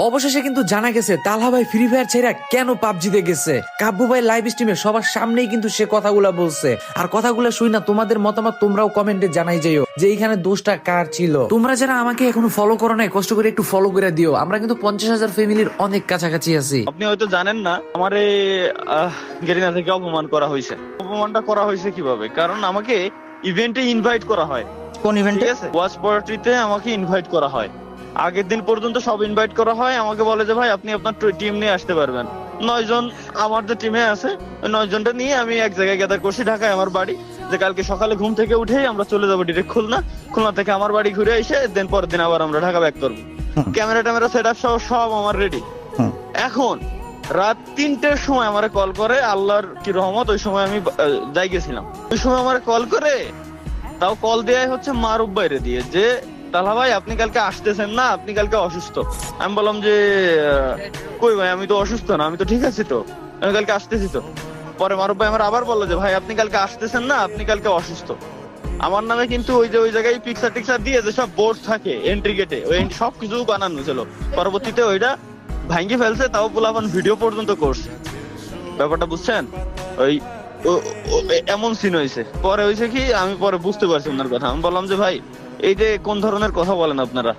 অবশেষে কিন্তু জানা গেছে তালহা ভাই ফ্রি ফায়ার ছেড়ে কেন পাবজিতে গেছে। কাব্বু ভাই লাইভ স্ট্রিমে সবার সামনেই কিন্তু সে কথাগুলা বলছে। আর কথাগুলা শুই না তোমাদের মতামত তোমরাও কমেন্টে জানাই যাইও যে এইখানে দোষটা কার ছিল। তোমরা যারা আমাকে এখনো ফলো করো নাই কষ্ট করে একটু ফলো করে দিও। আমরা কিন্তু 50,000 ফ্যামিলির অনেক কাছাকাছি আছি। আপনি হয়তো জানেন না আমারে গেরিনা থেকে অপমান করা হয়েছে। অপমানটা করা হয়েছে কিভাবে? কারণ আমাকে ইভেন্টে ইনভাইট করা হয়। কোন ইভেন্টে? ঠিক আছে, ওয়াচ পার্টিতে আমাকে ইনভাইট করা হয়। আগের দিন পর্যন্ত সব ইনভাইট করা হয়। আমাকে বলে যে ভাই আপনি আপনার টিম নিয়ে আসতে পারবেন। 9 জন আমার যে টিমে আছে ওই 9 জনটা নিয়ে আমি এক জায়গায় গ্যাদার করছি, ঢাকায় আমার বাড়ি। যে কালকে সকালে ঘুম থেকে উঠেই আমরা চলে যাবো ডিরেক্ট খুলনা। খুলনা থেকে আমার বাড়ি ঘুরে এসে দেন পরের দিন আবার আমরা ঢাকা ব্যাক করবো। ক্যামেরা ট্যামেরা সেট আপ সব আমার রেডি। এখন রাত 3টের সময় আমারে কল করে, আল্লাহর কি রহমত ওই সময় আমি যাই গেছিলাম। ওই সময় আমারে কল করে, তাও কল দেয়াই হচ্ছে মারুফ বাইরে দিয়ে, যে তালহা ভাই আপনি কালকে আসতেছেন না, আপনি কালকে অসুস্থ। আমি বললাম যে কই ভাই আমি তো অসুস্থ না, আমি তো ঠিক আছি, তো আমি কালকে আসতেছি তো। পরে মারুফ ভাই আমার আবার বললো যে ভাই আপনি কালকে আসতেছেন না, আপনি কালকে অসুস্থ। আমার নামে কিন্তু ওই জায়গায় পিকচার টিকচার দিয়ে যে সব বোর্ড থাকে এন্ট্রি গেটে, ওই সবকিছু বানানো ছিল। পরবর্তীতে ওইটা ভাঙ্গি ফেলছে, তাও পোলাপান ভিডিও পর্যন্ত করছে। ব্যাপারটা বুঝছেন? ওই এমন সিন হয়েছে। পরে হয়েছে কি, আমি পরে বুঝতে পারছি ওনার কথা। আমি বললাম যে ভাই এই যে কোন ধরনের কথা বলেন আপনারা,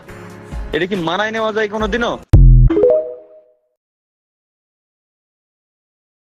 এটা কি মানায় নেওয়া যায় কোনোদিনও?